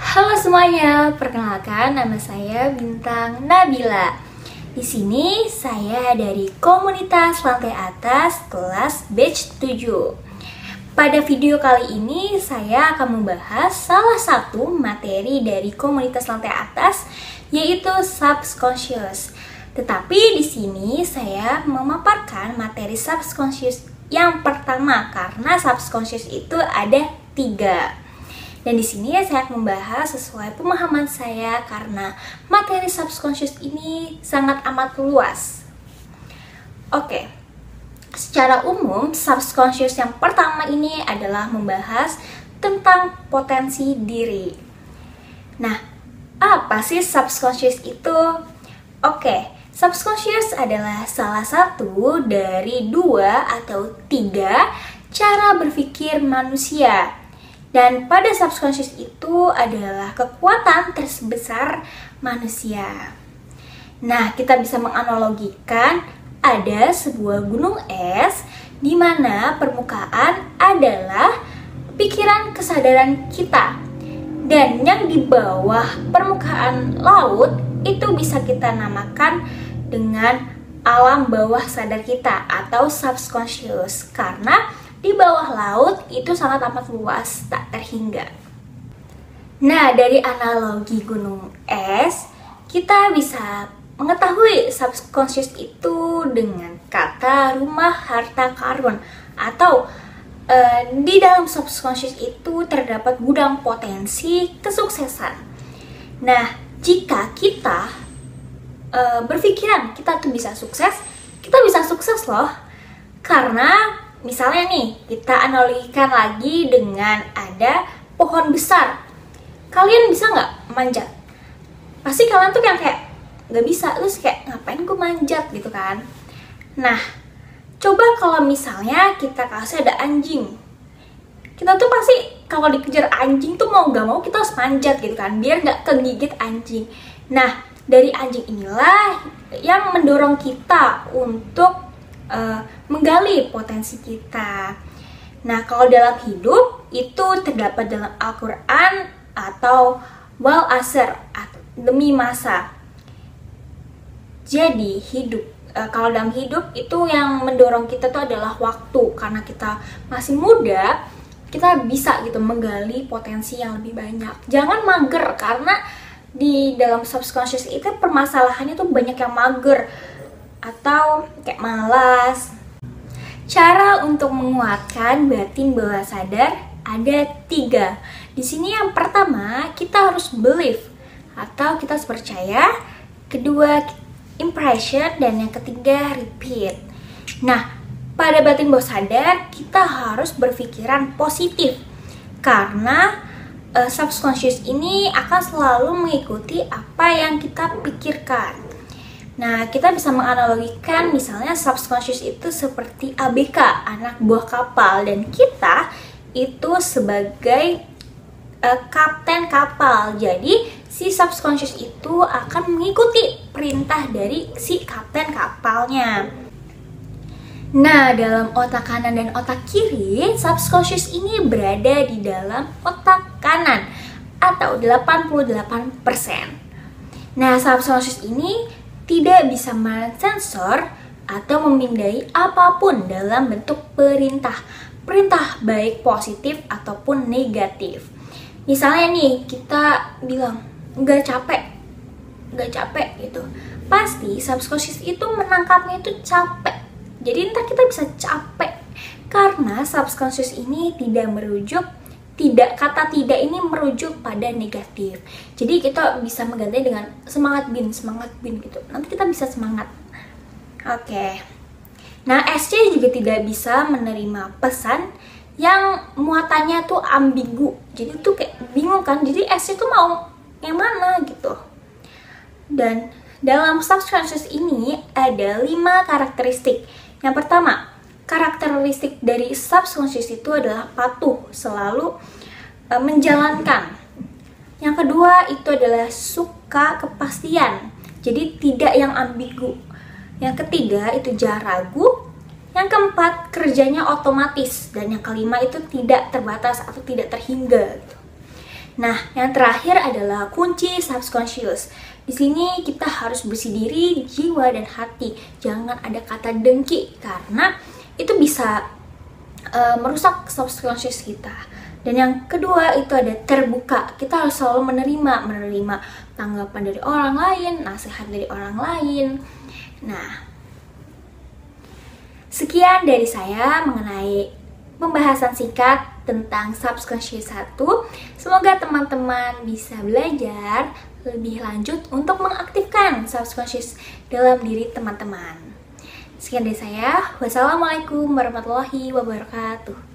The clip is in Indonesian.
Halo semuanya, perkenalkan nama saya Bintang Nabila. Di sini saya dari komunitas lantai atas kelas batch 7. Pada video kali ini saya akan membahas salah satu materi dari komunitas lantai atas, yaitu subconscious. Tetapi di sini saya memaparkan materi subconscious yang pertama karena subconscious itu ada 3. Dan di sini saya akan membahas sesuai pemahaman saya karena materi subconscious ini sangat amat luas. Oke. Secara umum, subconscious yang pertama ini adalah membahas tentang potensi diri. Nah, apa sih subconscious itu? Oke, subconscious adalah salah satu dari 2 atau 3 cara berpikir manusia. Dan pada subconscious itu adalah kekuatan terbesar manusia. Nah, kita bisa menganalogikan ada sebuah gunung es di mana permukaan adalah pikiran kesadaran kita. Dan yang di bawah permukaan laut itu bisa kita namakan dengan alam bawah sadar kita atau subconscious karena di bawah laut itu sangat amat luas, tak terhingga. Nah, dari analogi gunung es, kita bisa mengetahui subconscious itu dengan kata rumah harta karun atau di dalam subconscious itu terdapat gudang potensi kesuksesan. Nah, jika kita berpikiran kita tuh bisa sukses, kita bisa sukses loh. Karena misalnya nih, kita analogikan lagi dengan ada pohon besar. Kalian bisa nggak manjat? Pasti kalian tuh kayak nggak bisa, terus kayak ngapain gue manjat gitu kan. Nah, coba kalau misalnya kita kasih ada anjing, kita tuh pasti kalau dikejar anjing tuh mau nggak mau kita harus manjat gitu kan, biar nggak kegigit anjing. Nah, dari anjing inilah yang mendorong kita untuk menggali potensi kita. Nah, kalau dalam hidup itu terdapat dalam Al-Quran atau wal asr, demi masa. Jadi kalau dalam hidup itu yang mendorong kita tuh adalah waktu, karena kita masih muda, kita bisa gitu menggali potensi yang lebih banyak. Jangan mager, karena di dalam subconscious itu permasalahannya tuh banyak yang mager atau kayak malas. Cara untuk menguatkan batin bawah sadar ada 3. Di sini yang pertama kita harus believe atau kita harus percaya. Kedua impression, dan yang ketiga repeat. Nah, pada batin bawah sadar kita harus berpikiran positif karena subconscious ini akan selalu mengikuti apa yang kita pikirkan. Nah, kita bisa menganalogikan misalnya subconscious itu seperti ABK, anak buah kapal, dan kita itu sebagai kapten kapal. Jadi si subconscious itu akan mengikuti perintah dari si kapten kapalnya. Nah, dalam otak kanan dan otak kiri, subconscious ini berada di dalam otak kanan atau 88%. Nah, subconscious ini tidak bisa mensensor atau memindai apapun dalam bentuk perintah baik positif ataupun negatif. Misalnya nih, kita bilang nggak capek gitu, pasti subconscious itu menangkapnya itu capek. Jadi ntar kita bisa capek karena subconscious ini kata tidak ini merujuk pada negatif. Jadi kita bisa mengganti dengan semangat bin gitu. Nanti kita bisa semangat. Oke. Nah, SC juga tidak bisa menerima pesan yang muatannya tuh ambigu. Jadi tuh kayak bingung kan. Jadi SC tuh mau yang mana gitu. Dan dalam subconscious ini ada 5 karakteristik. Yang pertama, karakteristik dari subconscious itu adalah patuh, selalu menjalankan. Yang kedua itu adalah suka kepastian, jadi tidak yang ambigu. Yang ketiga itu jangan ragu. Yang keempat, kerjanya otomatis. Dan yang kelima itu tidak terbatas atau tidak terhingga gitu. Nah, yang terakhir adalah kunci subconscious. Di sini kita harus bersih diri, jiwa, dan hati. Jangan ada kata dengki, karena itu bisa merusak subconscious kita. Dan yang kedua itu ada terbuka. Kita harus selalu menerima tanggapan dari orang lain, nasihat dari orang lain. Nah, sekian dari saya mengenai pembahasan singkat tentang subconscious 1. Semoga teman-teman bisa belajar lebih lanjut untuk mengaktifkan subconscious dalam diri teman-teman. Sekian dari saya. Wassalamualaikum warahmatullahi wabarakatuh.